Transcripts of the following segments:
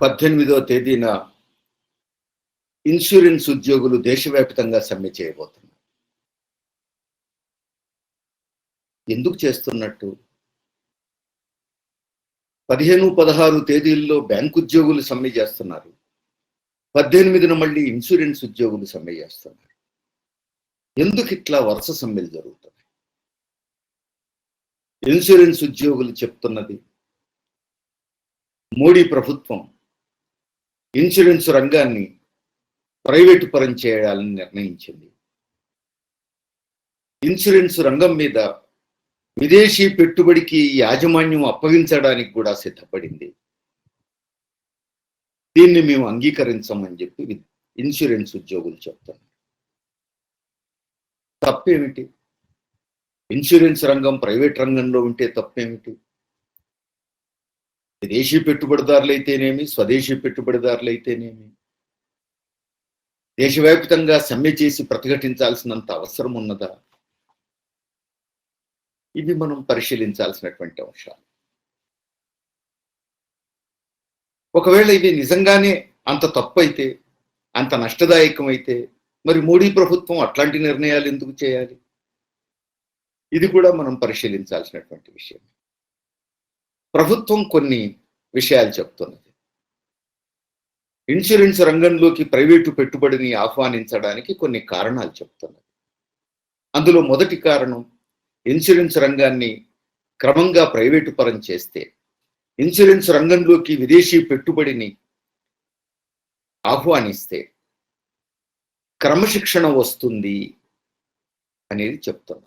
18వ తేదీన ఇన్సూరెన్స్ ఉద్యోగులు దేశవ్యాప్తంగా సమ్మె చేయబోతున్నారు. ఎందుకు చేస్తున్నట్టు? 15, 16 తేదీల్లో బ్యాంకు ఉద్యోగులు సమ్మె చేస్తున్నారు. 18న మళ్ళీ ఇన్సూరెన్స్ ఉద్యోగులు సమ్మె చేస్తున్నారు. ఎందుకు ఇట్లా వరుస సమ్మెలు జరుగుతున్నాయి? ఇన్సూరెన్స్ ఉద్యోగులు చెప్తున్నది, మోడీ ప్రభుత్వం ఇన్సూరెన్స్ రంగాన్ని ప్రైవేటు పరం చేయాలని నిర్ణయించింది. ఇన్సూరెన్స్ రంగం మీద విదేశీ పెట్టుబడికి యాజమాన్యం అప్పగించడానికి కూడా సిద్ధపడింది. దీన్ని మేము అంగీకరించమని చెప్పి ఇన్సూరెన్స్ ఉద్యోగులు చెప్తున్నారు. తప్పేమిటి? ఇన్సూరెన్స్ రంగం ప్రైవేట్ రంగంలో ఉంటే తప్పేమిటి? విదేశీ పెట్టుబడిదారులైతేనేమి, స్వదేశీ పెట్టుబడిదారులైతేనేమి దేశవ్యాప్తంగా సమ్మె చేసి ప్రతిఘటించాల్సినంత అవసరం ఉన్నదా? ఇవి మనం పరిశీలించాల్సినటువంటి అంశాలు. ఒకవేళ ఇవి నిజంగానే అంత తప్పు అయితే, అంత నష్టదాయకమైతే మరి మోడీ ప్రభుత్వం అట్లాంటి నిర్ణయాలు ఎందుకు చేయాలి? ఇది కూడా మనం పరిశీలించాల్సినటువంటి విషయం. ప్రభుత్వం కొన్ని విషయాలు చెప్తున్నది. ఇన్సూరెన్స్ రంగంలోకి ప్రైవేటు పెట్టుబడిని ఆహ్వానించడానికి కొన్ని కారణాలు చెప్తున్నది. అందులో మొదటి కారణం, ఇన్సూరెన్స్ రంగాన్ని క్రమంగా ప్రైవేటు పరం చేస్తే ఇన్సూరెన్స్ రంగంలోకి విదేశీ పెట్టుబడిని ఆహ్వానిస్తే క్రమశిక్షణ వస్తుంది అనేది చెప్తున్నారు.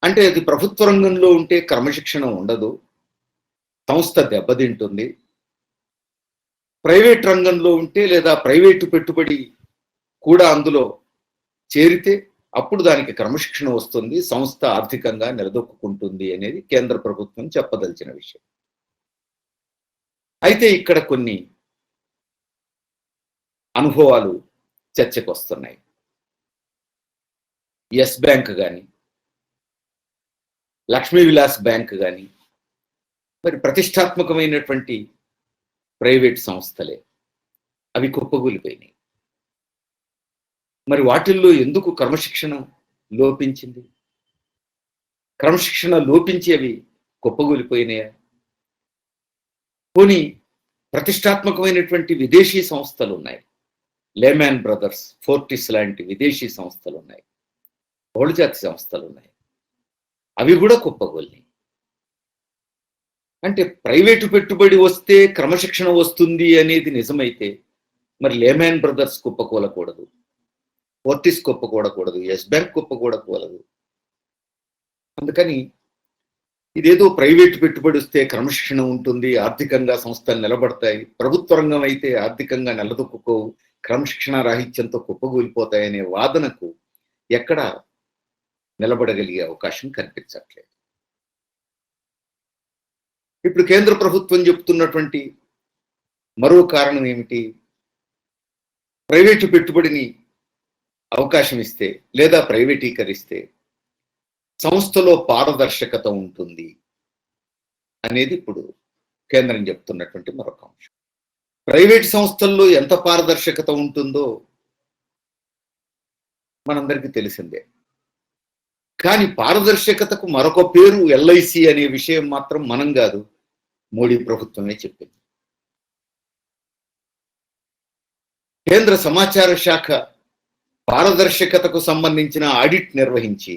అంటే అది ప్రభుత్వ రంగంలో ఉంటే క్రమశిక్షణ ఉండదు, సంస్థ దెబ్బతింటుంది. ప్రైవేట్ రంగంలో ఉంటే లేదా ప్రైవేటు పెట్టుబడి కూడా అందులో చేరితే అప్పుడు దానికి క్రమశిక్షణ వస్తుంది, సంస్థ ఆర్థికంగా నిలదొక్కుంటుంది అనేది కేంద్ర ప్రభుత్వం చెప్పదలిచిన విషయం. అయితే ఇక్కడ కొన్ని అనుభవాలు చర్చకు వస్తున్నాయి. ఎస్ బ్యాంక్ కానీ, లక్ష్మీ విలాస్ బ్యాంక్ కానీ మరి ప్రతిష్టాత్మకమైనటువంటి ప్రైవేట్ సంస్థలే, అవి కుప్పగూలిపోయినాయి. మరి వాటిల్లో ఎందుకు క్రమశిక్షణ లోపించింది? క్రమశిక్షణ లోపించి అవి కుప్పగూలిపోయినాయా? పోనీ ప్రతిష్టాత్మకమైనటువంటి విదేశీ సంస్థలు ఉన్నాయి, లేమాన్ బ్రదర్స్, ఫోర్టిస్ లాంటి విదేశీ సంస్థలు ఉన్నాయి, బహుళజాతి సంస్థలు ఉన్నాయి, అవి కూడా కుప్పగూలినాయి. అంటే ప్రైవేటు పెట్టుబడి వస్తే క్రమశిక్షణ వస్తుంది అనేది నిజమైతే మరి లేమాన్ బ్రదర్స్ కుప్పకూలకూడదు, ఫోర్టిస్ కుప్పకూడకూడదు, ఎస్ బ్యాంక్ కుప్పకూడకూడదు. అందుకని ఇదేదో ప్రైవేటు పెట్టుబడి వస్తే క్రమశిక్షణ ఉంటుంది, ఆర్థికంగా సంస్థలు నిలబడతాయి, ప్రభుత్వ రంగం అయితే ఆర్థికంగా నిలదొక్కుకోవు, క్రమశిక్షణ రాహిత్యంతో కుప్పగూలిపోతాయనే వాదనకు ఎక్కడ నిలబడగలిగే అవకాశం కనిపించట్లేదు. ఇప్పుడు కేంద్ర ప్రభుత్వం చెప్తున్నటువంటి మరో కారణం ఏమిటి? ప్రైవేటు పెట్టుబడిని అవకాశం ఇస్తే లేదా ప్రైవేటీకరిస్తే సంస్థలో పారదర్శకత ఉంటుంది అనేది ఇప్పుడు కేంద్రం చెప్తున్నటువంటి మరొక అంశం. ప్రైవేట్ సంస్థల్లో ఎంత పారదర్శకత ఉంటుందో మనందరికీ తెలిసిందే. కానీ పారదర్శకతకు మరొక పేరు ఎల్ఐసి అనే విషయం మాత్రం మనం కాదు, మోడీ ప్రభుత్వమే చెప్పింది. కేంద్ర సమాచార శాఖ పారదర్శకతకు సంబంధించిన ఆడిట్ నిర్వహించి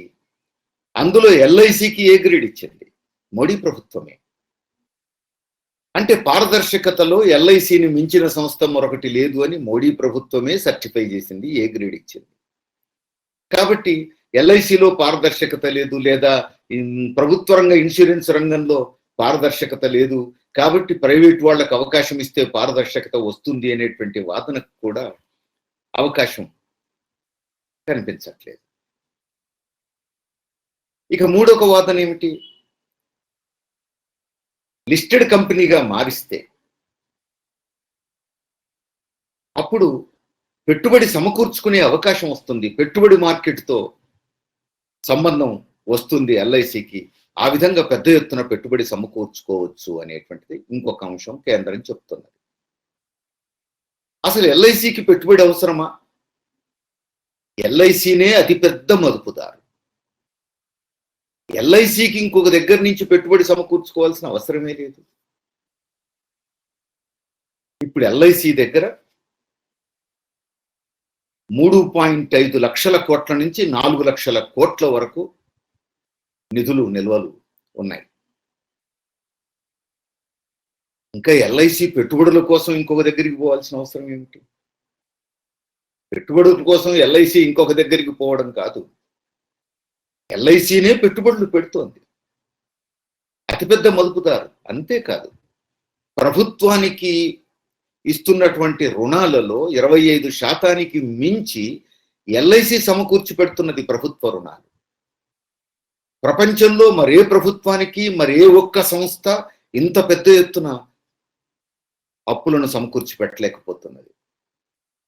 అందులో ఎల్ఐసికి ఏ గ్రేడ్ ఇచ్చింది మోడీ ప్రభుత్వమే. అంటే పారదర్శకతలో ఎల్ఐసిని మించిన సంస్థ మరొకటి లేదు అని మోడీ ప్రభుత్వమే సర్టిఫై చేసింది, ఏ గ్రేడ్ ఇచ్చింది. కాబట్టి ఎల్ఐసిలో పారదర్శకత లేదు, లేదా ప్రభుత్వ రంగ ఇన్సూరెన్స్ రంగంలో పారదర్శకత లేదు కాబట్టి ప్రైవేట్ వాళ్ళకు అవకాశం ఇస్తే పారదర్శకత వస్తుంది అనేటువంటి వాదనకు కూడా అవకాశం కనిపించట్లేదు. ఇక మూడొక వాదన ఏమిటి? లిస్టెడ్ కంపెనీగా మారిస్తే అప్పుడు పెట్టుబడి సమకూర్చుకునే అవకాశం వస్తుంది, పెట్టుబడి మార్కెట్తో సంబంధం వస్తుంది ఎల్ఐసికి, ఆ విధంగా పెద్ద ఎత్తున పెట్టుబడి సమకూర్చుకోవచ్చు అనేటువంటిది ఇంకొక అంశం కేంద్రం చెప్తున్నది. అసలు ఎల్ఐసికి పెట్టుబడి అవసరమా? ఎల్ఐసినే అతిపెద్ద మదుపుదారు. ఎల్ఐసికి ఇంకొక దగ్గర నుంచి పెట్టుబడి సమకూర్చుకోవాల్సిన అవసరమే లేదు. ఇప్పుడు ఎల్ఐసి దగ్గర 3.5 లక్షల కోట్ల నుంచి 4 లక్షల కోట్ల వరకు నిల్వలు ఉన్నాయి. ఇంకా ఎల్ఐసి పెట్టుబడుల కోసం ఇంకొక దగ్గరికి పోవాల్సిన అవసరం ఏమిటి? పెట్టుబడుల కోసం ఎల్ఐసి ఇంకొక దగ్గరికి పోవడం కాదు, ఎల్ఐసినే పెట్టుబడులు పెడుతోంది, అతిపెద్ద మదుపుదారు. అంతేకాదు, ప్రభుత్వానికి ఇస్తున్నటువంటి రుణాలలో 25% మించి ఎల్ఐసి సమకూర్చి పెడుతున్నది ప్రభుత్వ రుణాలు. ప్రపంచంలో మరే ప్రభుత్వానికి మరే ఒక్క సంస్థ ఇంత పెద్ద ఎత్తున అప్పులను సమకూర్చి పెట్టలేకపోతున్నది.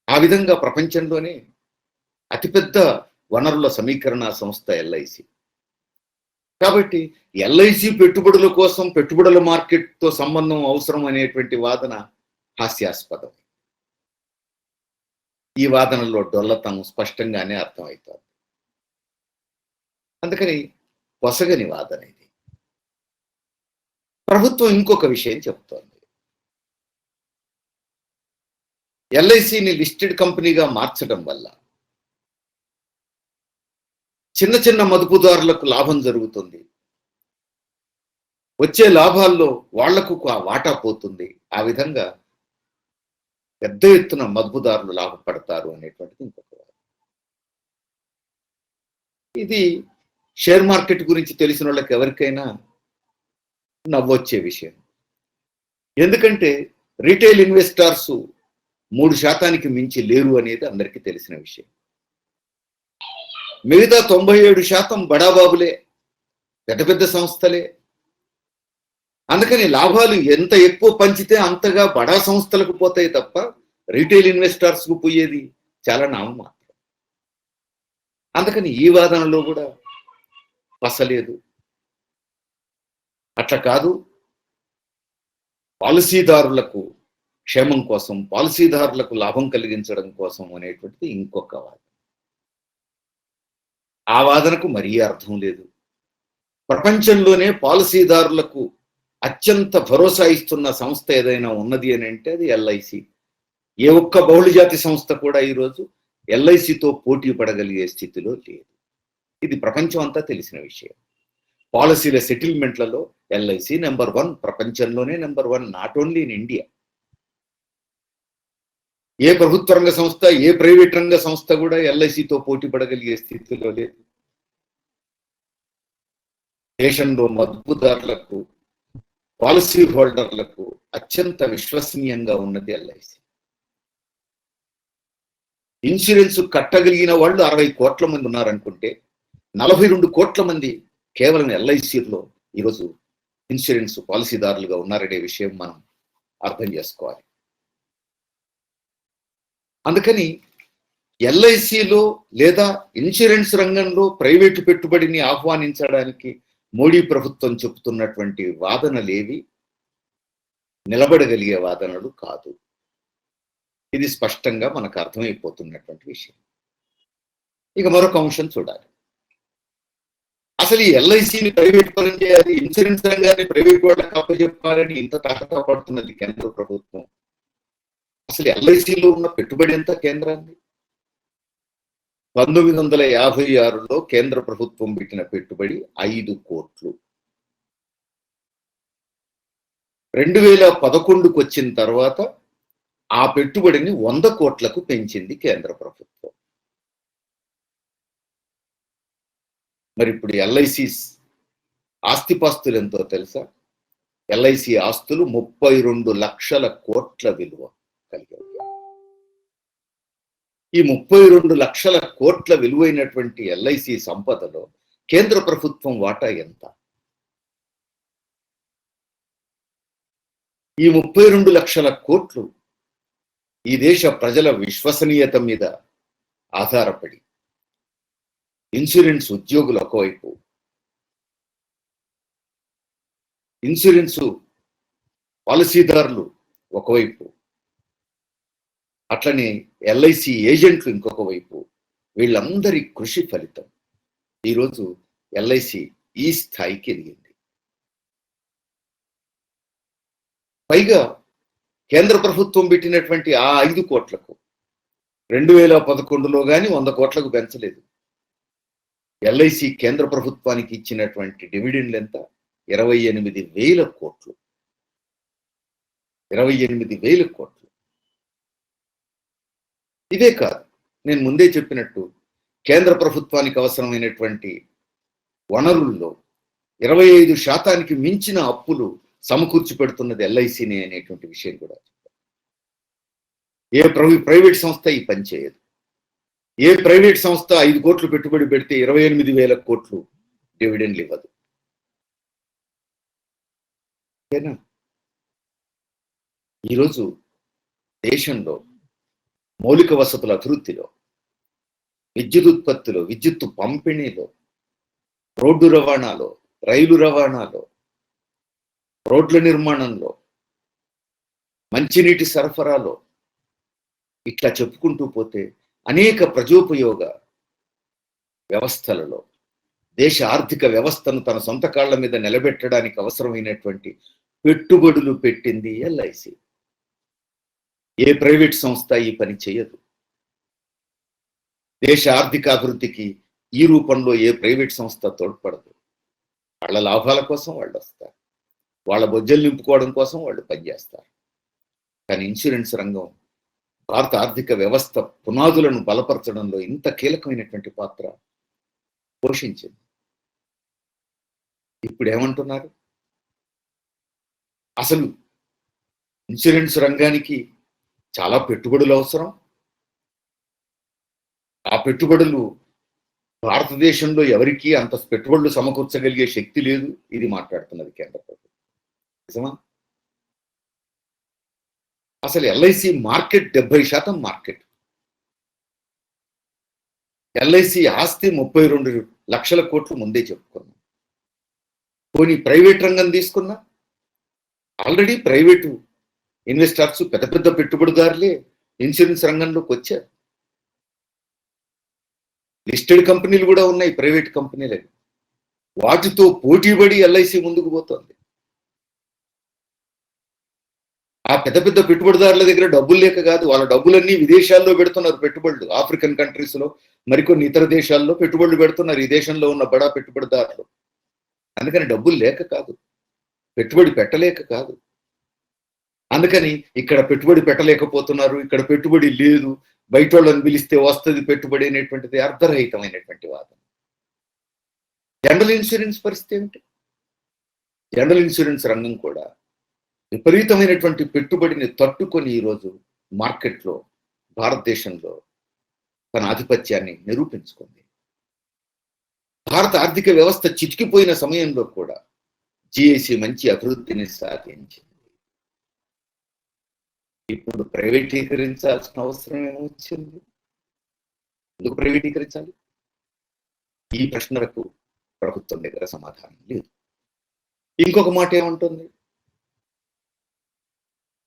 ఆ విధంగా ప్రపంచంలోనే అతిపెద్ద వనరుల సమీకరణ సంస్థ ఎల్ఐసి. కాబట్టి ఎల్ఐసి పెట్టుబడుల కోసం పెట్టుబడుల మార్కెట్తో సంబంధం అవసరం అనేటువంటి వాదన హాస్యాస్పదం. ఈ వాదనలో డొల్లతనం స్పష్టంగానే అర్థమవుతుంది. అందుకని పొసగని వాదన ఇది. ప్రభుత్వం ఇంకొక విషయం చెప్తోంది. ఎల్ఐసిని లిస్టెడ్ కంపెనీగా మార్చడం వల్ల చిన్న చిన్న మదుపుదారులకు లాభం జరుగుతుంది, వచ్చే లాభాల్లో వాళ్లకు వాటా పోతుంది. ఆ విధంగా పెద్ద ఎత్తున మదుపుదారులు లాభపడతారు అనేటువంటిది ఇంకొక వాదన. ఇది షేర్ మార్కెట్ గురించి తెలిసిన వాళ్ళకి ఎవరికైనా నవ్వొచ్చే విషయం. ఎందుకంటే రీటైల్ ఇన్వెస్టర్స్ 3% మించి లేరు అనేది అందరికీ తెలిసిన విషయం. మిగతా 97% బడాబాబులే, పెద్ద పెద్ద సంస్థలే. అందుకని లాభాలు ఎంత ఎక్కువ పంచితే అంతగా బడా సంస్థలకు పోతాయి తప్ప రీటైల్ ఇన్వెస్టర్స్కు పోయేది చాలా నామమాత్రం. అందుకని ఈ వాదనలో కూడా పసలేదు. అట్లా కాదు, పాలసీదారులకు క్షేమం కోసం, పాలసీదారులకు లాభం కలిగించడం కోసం అనేటువంటిది ఇంకొక వాదన. ఆ వాదనకు మరీ అర్థం లేదు. ప్రపంచంలోనే పాలసీదారులకు అత్యంత భరోసా ఇస్తున్న సంస్థ ఏదైనా ఉన్నది అని అంటే అది ఎల్ఐసి. ఏ ఒక్క బహుళజాతి సంస్థ కూడా ఈరోజు ఎల్ఐసితో పోటీ పడగలిగే స్థితిలో లేదు. ఇది ప్రపంచం అంతా తెలిసిన విషయం. పాలసీల సెటిల్మెంట్లలో ఎల్ఐసి నెంబర్ 1, ప్రపంచంలోనే number 1, not only in India. ఏ ప్రభుత్వ రంగ సంస్థ, ఏ ప్రైవేట్ రంగ సంస్థ కూడా ఎల్ఐసితో పోటీ పడగలిగే స్థితిలో లేదు. దేశంలో మదుపుదారులకు, పాలసీ హోల్డర్లకు అత్యంత విశ్వసనీయంగా ఉన్నది ఎల్ఐసి. ఇన్సూరెన్స్ కట్టగలిగిన వాళ్ళు 60 కోట్ల మంది ఉన్నారనుకుంటే 42 కోట్ల మంది కేవలం ఎల్ఐసిలో ఈరోజు ఇన్సూరెన్స్ పాలసీదారులుగా ఉన్నారనే విషయం మనం అర్థం చేసుకోవాలి. అందుకని ఎల్ఐసిలో లేదా ఇన్సూరెన్స్ రంగంలో ప్రైవేటు పెట్టుబడిని ఆహ్వానించడానికి మోడీ ప్రభుత్వం చెబుతున్నటువంటి వాదనలేవి నిలబడగలిగే వాదనలు కాదు. ఇది స్పష్టంగా మనకు అర్థమైపోతున్నటువంటి విషయం. ఇక మరొక అంశం చూడాలి. అసలు ఈ ఎల్ఐసిని ప్రైవేట్ పరం చేయాలి, ఇన్సూరెన్స్ రంగాన్ని ప్రైవేట్ వాళ్ళకి అప్పచెప్పాలని ఇంత తాకతా పడుతున్నది కేంద్ర ప్రభుత్వం. అసలు ఎల్ఐసిలో ఉన్న పెట్టుబడి ఎంత కేంద్రాన్ని? 1956లో కేంద్ర ప్రభుత్వం పెట్టిన పెట్టుబడి 5 కోట్లు. 2011కు వచ్చిన తర్వాత ఆ పెట్టుబడిని 100 కోట్లకు పెంచింది కేంద్ర ప్రభుత్వం. మరి ఇప్పుడు ఎల్ఐసి ఆస్తిపాస్తులు ఎంతో తెలుసా? ఎల్ఐసి ఆస్తులు 32 లక్షల కోట్ల విలువ కలిగాయి. ఈ 32 లక్షల కోట్ల విలువైనటువంటి ఎల్ఐసి సంపదలో కేంద్ర ప్రభుత్వం వాటా ఎంత? ఈ 32 లక్షల కోట్లు ఈ దేశ ప్రజల విశ్వసనీయత మీద ఆధారపడి, ఇన్సూరెన్స్ ఉద్యోగులు ఒకవైపు, ఇన్సూరెన్సు పాలసీదారులు ఒకవైపు, అట్లనే ఎల్ఐసి ఏజెంట్లు ఇంకొక వైపు, వీళ్ళందరి కృషి ఫలితం ఈరోజు ఎల్ఐసి ఈ స్థాయికి ఎదిగింది. పైగా కేంద్ర ప్రభుత్వం పెట్టినటువంటి ఆ 5 కోట్లకు 2011లో కానీ 100 కోట్లకు పెంచలేదు. ఎల్ఐసి కేంద్ర ప్రభుత్వానికి ఇచ్చినటువంటి డివిడెండ్లు ఎంత? 28,000 కోట్లు. 28,000 కోట్లు. ఇదే కాదు, నేను ముందే చెప్పినట్టు కేంద్ర ప్రభుత్వానికి అవసరమైనటువంటి వనరుల్లో 25% మించిన అప్పులు సమకూర్చి పెడుతున్నది ఎల్ఐసిని అనేటువంటి విషయం కూడా. ఏ ప్రైవేట్ సంస్థ ఈ పని చేయదు. ఏ ప్రైవేట్ సంస్థ 5 కోట్లు పెట్టుబడి పెడితే 28,000 కోట్లు డివిడెండ్లు ఇవ్వదు. ఈరోజు దేశంలో మౌలిక వసతుల అభివృద్ధిలో, విద్యుత్ ఉత్పత్తిలో, విద్యుత్ పంపిణీలో, రోడ్డు రవాణాలో, రైలు రవాణాలో, రోడ్ల నిర్మాణంలో, మంచినీటి సరఫరాలో, ఇట్లా చెప్పుకుంటూ పోతే అనేక ప్రజోపయోగ వ్యవస్థలలో దేశ ఆర్థిక వ్యవస్థను తన సొంత కాళ్ల మీద నిలబెట్టడానికి అవసరమైనటువంటి పెట్టుబడులు పెట్టింది ఎల్ఐసి. ఏ ప్రైవేట్ సంస్థ ఈ పని చేయదు. దేశ ఆర్థిక అభివృద్ధికి ఈ రూపంలో ఏ ప్రైవేట్ సంస్థ తోడ్పడదు. వాళ్ళ లాభాల కోసం వాళ్ళు వస్తారు, వాళ్ళ బొజ్జలు నింపుకోవడం కోసం వాళ్ళు పనిచేస్తారు. కానీ ఇన్సూరెన్స్ రంగం భారత ఆర్థిక వ్యవస్థ పునాదులను బలపరచడంలో ఇంత కీలకమైనటువంటి పాత్ర పోషించింది. ఇప్పుడు ఏమంటున్నారు? అసలు ఇన్సూరెన్స్ రంగానికి చాలా పెట్టుబడులు అవసరం. ఆ పెట్టుబడులు భారతదేశంలో ఎవరికీ అంత పెట్టుబడులు సమకూర్చగలిగే శక్తి లేదు. ఇది మాట్లాడుతున్నది కేంద్ర ప్రభుత్వం. నిజమా? అసలు ఎల్ఐసి మార్కెట్ 70% మార్కెట్. ఎల్ఐసి ఆస్తి 32 లక్షల కోట్లు ముందే చెప్పుకున్నాం. పోనీ ప్రైవేట్ రంగం తీసుకున్నా, ఆల్రెడీ ప్రైవేటు ఇన్వెస్టర్స్, పెద్ద పెద్ద పెట్టుబడిదారులే ఇన్సూరెన్స్ రంగంలోకి వచ్చారు. లిస్టెడ్ కంపెనీలు కూడా ఉన్నాయి, ప్రైవేట్ కంపెనీలే. వాటితో పోటీపడి ఎల్ఐసి ముందుకు పోతుంది. ఆ పెద్ద పెద్ద పెట్టుబడిదారుల దగ్గర డబ్బులు లేక కాదు, వాళ్ళ డబ్బులన్నీ విదేశాల్లో పెడుతున్నారు. పెట్టుబడులు ఆఫ్రికన్ కంట్రీస్ లో, మరికొన్ని ఇతర దేశాల్లో పెట్టుబడులు పెడుతున్నారు ఈ దేశంలో ఉన్న బడా పెట్టుబడిదారులు. అందుకని డబ్బులు లేక కాదు, పెట్టుబడి పెట్టలేక కాదు. అందుకని ఇక్కడ పెట్టుబడి పెట్టలేకపోతున్నారు, ఇక్కడ పెట్టుబడి లేదు, బయట వాళ్ళని పిలిస్తే వస్తుంది పెట్టుబడి అనేటువంటిది అర్ధరహితమైనటువంటి వాదన. జనరల్ ఇన్సూరెన్స్ పరిస్థితి ఏమిటి? జనరల్ ఇన్సూరెన్స్ రంగం కూడా విపరీతమైనటువంటి పెట్టుబడిని తట్టుకొని ఈరోజు మార్కెట్లో, భారతదేశంలో తన ఆధిపత్యాన్ని నిరూపించుకుంది. భారత ఆర్థిక వ్యవస్థ చితికిపోయిన సమయంలో కూడా జిఐసి మంచి అభివృద్ధిని సాధించింది. ఇప్పుడు ప్రైవేటీకరించాల్సిన అవసరం ఏమొచ్చింది? ఎందుకు ప్రైవేటీకరించాలి? ఈ ప్రశ్నలకు ప్రభుత్వం దగ్గర సమాధానం లేదు. ఇంకొక మాట ఏమంటుంది?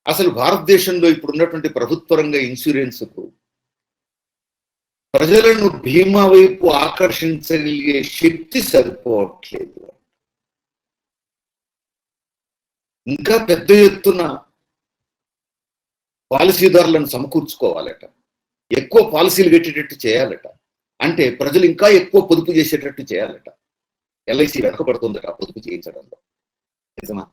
అసలు భారతదేశంలో ఇప్పుడు ఉన్నటువంటి ప్రభుత్వ రంగ ఇన్సూరెన్స్కు ప్రజలను బీమా వైపు ఆకర్షించగలిగే శక్తి సరిపోవట్లేదు. ఇంకా పెద్ద ఎత్తున పాలసీదారులను సమకూర్చుకోవాలట, ఎక్కువ పాలసీలు కట్టేటట్టు చేయాలట, అంటే ప్రజలు ఇంకా ఎక్కువ పొదుపు చేసేటట్టు చేయాలట. ఎల్ఐసి వెనకబడుతుందట పొదుపు చేయించడంలో. నిజమా?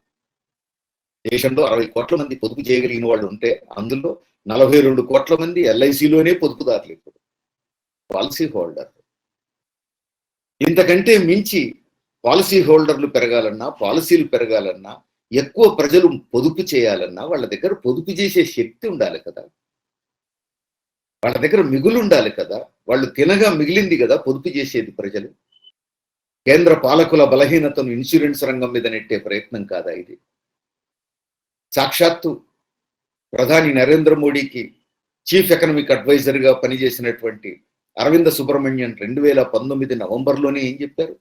దేశంలో 60 కోట్ల మంది పొదుపు చేయగలిగిన వాళ్ళు ఉంటే అందులో 42 కోట్ల మంది ఎల్ఐసిలోనే పొదుపుదారులు. ఇప్పుడు పాలసీ హోల్డర్. ఇంతకంటే మించి పాలసీ హోల్డర్లు పెరగాలన్నా, పాలసీలు పెరగాలన్నా, ఎక్కువ ప్రజలు పొదుపు చేయాలన్నా వాళ్ళ దగ్గర పొదుపు చేసే శక్తి ఉండాలి కదా, వాళ్ళ దగ్గర మిగులు ఉండాలి కదా. వాళ్ళు తినగా మిగిలింది కదా పొదుపు చేసేది ప్రజలు. కేంద్ర పాలకుల బలహీనతను ఇన్సూరెన్స్ రంగం మీద నెట్టే ప్రయత్నం కాదా ఇది? సాక్షాత్తు ప్రధాని నరేంద్ర మోడీకి చీఫ్ ఎకనామిక్ అడ్వైజర్గా పనిచేసినటువంటి అరవింద సుబ్రహ్మణ్యన్ 2019 నవంబర్లోనే ఏం చెప్పారు?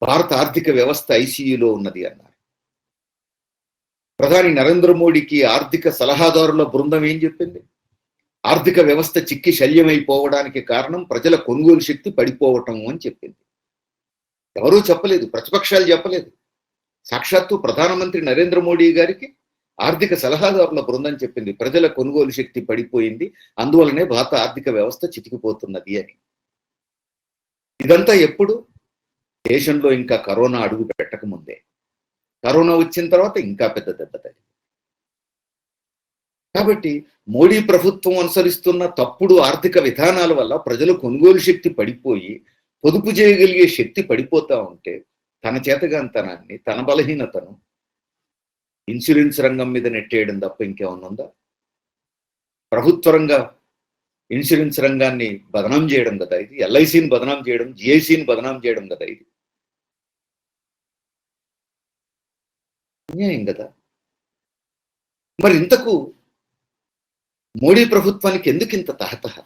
భారత ఆర్థిక వ్యవస్థ ఐసీయూలో ఉన్నది అన్నారు. ప్రధాని నరేంద్ర మోడీకి ఆర్థిక సలహాదారుల బృందం ఏం చెప్పింది? ఆర్థిక వ్యవస్థ చిక్కి శల్యమైపోవడానికి కారణం ప్రజల కొనుగోలు శక్తి పడిపోవటం అని చెప్పింది. ఎవరూ చెప్పలేదు, ప్రతిపక్షాలు చెప్పలేదు. సాక్షాత్తు ప్రధానమంత్రి నరేంద్ర మోడీ గారికి ఆర్థిక సలహాదారుల బృందం చెప్పింది ప్రజల కొనుగోలు శక్తి పడిపోయింది, అందువలనే భారత ఆర్థిక వ్యవస్థ చితికిపోతున్నది అని. ఇదంతా ఎప్పుడు? దేశంలో ఇంకా కరోనా అడుగు పెట్టకముందే. కరోనా వచ్చిన తర్వాత ఇంకా పెద్ద దెబ్బ తగిలింది. కాబట్టి మోడీ ప్రభుత్వం అనుసరిస్తున్న తప్పుడు ఆర్థిక విధానాల వల్ల ప్రజల కొనుగోలు శక్తి పడిపోయి పొదుపు చేయగలిగే శక్తి పడిపోతా ఉంటే తన చేతగాంతనాన్ని, తన బలహీనతను ఇన్సూరెన్స్ రంగం మీద నెట్టేయడం తప్ప ఇంకేమన్నా ఉందా? ప్రభుత్వ రంగ ఇన్సూరెన్స్ రంగాన్ని బదనాం చేయడం కదా ఇది. ఎల్ఐసిని బదనాం చేయడం, జిఐసిని బదనాం చేయడం కదా ఇది. అన్యాయం కదా. మరి ఇంతకు మోడీ ప్రభుత్వానికి ఎందుకు ఇంత తహతహ?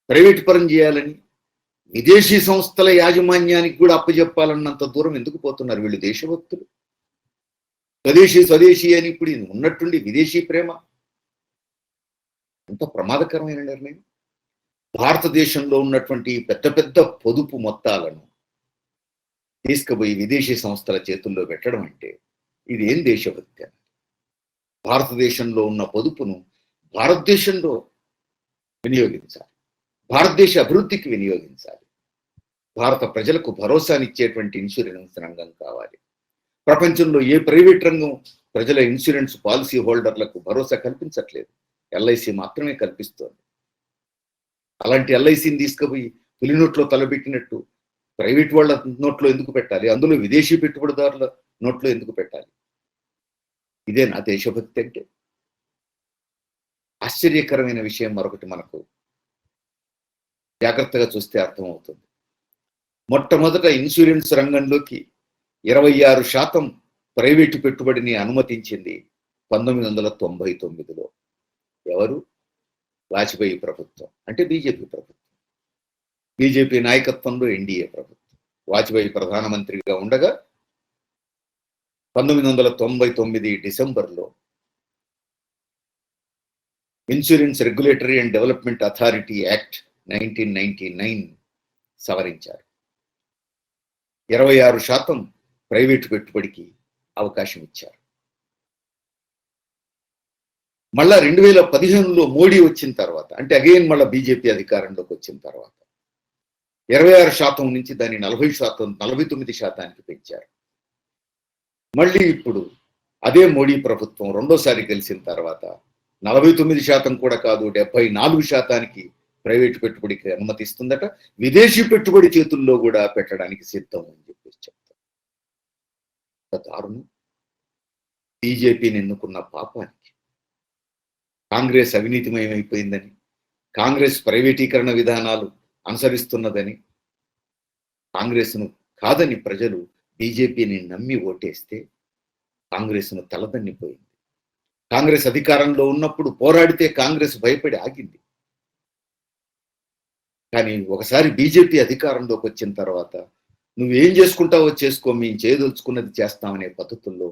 ప్రైవేట్ పరం చేయాలని, విదేశీ సంస్థల యాజమాన్యానికి కూడా అప్పచెప్పాలన్నంత దూరం ఎందుకు పోతున్నారు వీళ్ళు? దేశభక్తులు. స్వదేశీ అని ఇప్పుడు ఉన్నట్టుండి విదేశీ ప్రేమ. ఎంత ప్రమాదకరమైన నిర్ణయం. భారతదేశంలో ఉన్నటువంటి పెద్ద పెద్ద పొదుపు మొత్తాలను తీసుకుపోయి విదేశీ సంస్థల చేతుల్లో పెట్టడం అంటే ఇది ఏం దేశభక్తి అని? భారతదేశంలో ఉన్న పొదుపును భారతదేశంలో వినియోగించాలి, భారతదేశ అభివృద్ధికి వినియోగించాలి. భారత ప్రజలకు భరోసానిచ్చేటువంటి ఇన్సూరెన్స్ రంగం కావాలి. ప్రపంచంలో ఏ ప్రైవేట్ రంగం ప్రజల ఇన్సూరెన్స్ పాలసీ హోల్డర్లకు భరోసా కల్పించట్లేదు, ఎల్ఐసి మాత్రమే కల్పిస్తోంది. అలాంటి ఎల్ఐసిని తీసుకుపోయి పులి నోట్లో తలబెట్టినట్టు ప్రైవేట్ వాళ్ళ నోట్లో ఎందుకు పెట్టాలి? అందులో విదేశీ పెట్టుబడిదారుల నోట్లో ఎందుకు పెట్టాలి? ఇదే నా దేశభక్తి అంటే. ఆశ్చర్యకరమైన విషయం మరొకటి మనకు జాగ్రత్తగా చూస్తే అర్థమవుతుంది. మొట్టమొదట ఇన్సూరెన్స్ రంగంలోకి 26% ప్రైవేటు పెట్టుబడిని అనుమతించింది 1999లో. ఎవరు? వాజ్పేయి ప్రభుత్వం, అంటే బీజేపీ ప్రభుత్వం. బీజేపీ నాయకత్వంలో ఎన్డీఏ ప్రభుత్వం. వాజ్పేయి ప్రధానమంత్రిగా ఉండగా 1999 డిసెంబర్లో insurance regulatory and development authority act 1999 సవరించారు. 26% private పెట్టుబడికి అవకాశం ఇచ్చారు. మళ్ళా 2015లో మోడీ వచ్చిన తర్వాత, అంటే అగైన్ మళ్ళీ బీజేపీ అధికారంలోకి వచ్చిన తర్వాత 26% నుంచి దాన్ని 49%కి పెంచారు. మళ్ళీ ఇప్పుడు అదే మోడీ ప్రభుత్వం రెండోసారి గెలిచిన తర్వాత 49% కూడా కాదు, 74%కి ప్రైవేటు పెట్టుబడికి అనుమతిస్తుందట. విదేశీ పెట్టుబడి చేతుల్లో కూడా పెట్టడానికి సిద్ధం అని చెప్పేసి చెప్తారు. దారుణం. బీజేపీని ఎన్నుకున్న పాపానికి, కాంగ్రెస్ అవినీతిమయమైపోయిందని, కాంగ్రెస్ ప్రైవేటీకరణ విధానాలు అనుసరిస్తున్నదని, కాంగ్రెస్ను కాదని ప్రజలు బీజేపీని నమ్మి ఓటేస్తే కాంగ్రెస్ను తలదన్నిపోయింది. కాంగ్రెస్ అధికారంలో ఉన్నప్పుడు పోరాడితే కాంగ్రెస్ భయపడి ఆగింది. కానీ ఒకసారి బీజేపీ అధికారంలోకి వచ్చిన తర్వాత నువ్వేం చేసుకుంటావో చేసుకో, మేము చేయదలుచుకున్నది చేస్తామనే పద్ధతుల్లో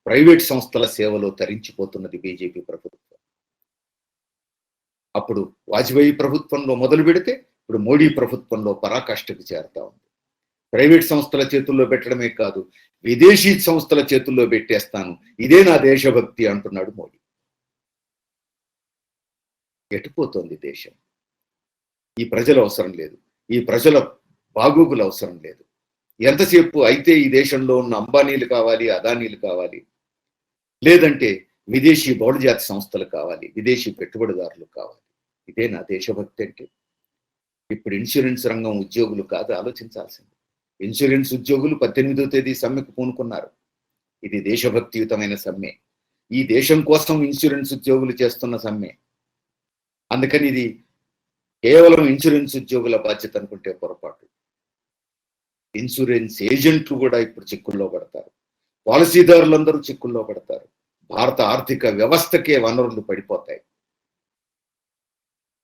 ప్రైవేట్ సంస్థల సేవలో తరించిపోతున్నది బీజేపీ ప్రభుత్వం. అప్పుడు వాజ్పేయి ప్రభుత్వంలో మొదలు పెడితే ఇప్పుడు మోడీ ప్రభుత్వంలో పరాకాష్ఠకు చేరుతా ఉంది. ప్రైవేట్ సంస్థల చేతుల్లో పెట్టడమే కాదు, విదేశీ సంస్థల చేతుల్లో పెట్టేస్తాను, ఇదే నా దేశభక్తి అంటున్నాడు మోడీ. ఎటుపోతోంది దేశం? ఈ ప్రజల అవసరం లేదు, ఈ ప్రజల బాగోగులు అవసరం లేదు. ఎంతసేపు అయితే ఈ దేశంలో ఉన్న అంబానీలు కావాలి, అదానీలు కావాలి, లేదంటే విదేశీ బహుళజాతి సంస్థలు కావాలి, విదేశీ పెట్టుబడిదారులు కావాలి. ఇదే నా దేశభక్తి అంటే. ఇప్పుడు ఇన్సూరెన్స్ రంగం ఉద్యోగులు కాదు ఆలోచించాల్సింది. ఇన్సూరెన్స్ ఉద్యోగులు 18వ తేదీ సమ్మెకు పూనుకున్నారు. ఇది దేశభక్తియుతమైన సమ్మె. ఈ దేశం కోసం ఇన్సూరెన్స్ ఉద్యోగులు చేస్తున్న సమ్మె. అందుకని ఇది కేవలం ఇన్సూరెన్స్ ఉద్యోగుల బాధ్యత అనుకుంటే పొరపాటు. ఇన్సూరెన్స్ ఏజెంట్లు కూడా ఇప్పుడు చిక్కుల్లో పడతారు, పాలసీదారులందరూ చిక్కుల్లో పడతారు. భారత ఆర్థిక వ్యవస్థకే వనరులు పడిపోతాయి.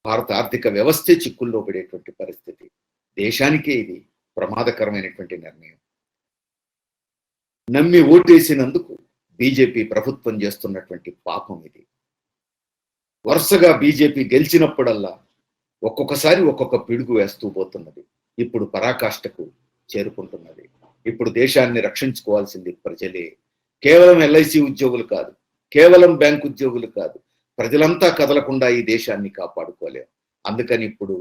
భారత ఆర్థిక వ్యవస్థే చిక్కుల్లో పడేటువంటి పరిస్థితి. దేశానికే ఇది ప్రమాదకరమైనటువంటి నిర్ణయం. నమ్మి ఓటేసినందుకు బీజేపీ ప్రభుత్వం చేస్తున్నటువంటి పాపం ఇది. వరుసగా బీజేపీ గెలిచినప్పుడల్లా ఒక్కొక్కసారి ఒక్కొక్క పిడుగు వేస్తూ పోతున్నది. ఇప్పుడు పరాకాష్ఠకు చేరుకుంటున్నది. ఇప్పుడు దేశాన్ని రక్షించుకోవాల్సింది ప్రజలే. కేవలం ఎల్ఐసి ఉద్యోగులు కాదు, కేవలం బ్యాంక్ ఉద్యోగులు కాదు, ప్రజలంతా కదలకుండా ఈ దేశాన్ని కాపాడుకోలేరు. అందుకని ఇప్పుడు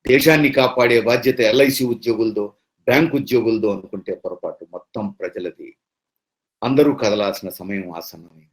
దేశాన్ని కాపాడే బాధ్యత ఎల్ఐసి ఉద్యోగులదో, బ్యాంక్ ఉద్యోగులదో అనుకుంటే పొరపాటు. మొత్తం ప్రజలది. అందరూ కదలాల్సిన సమయం ఆసన్నమైంది.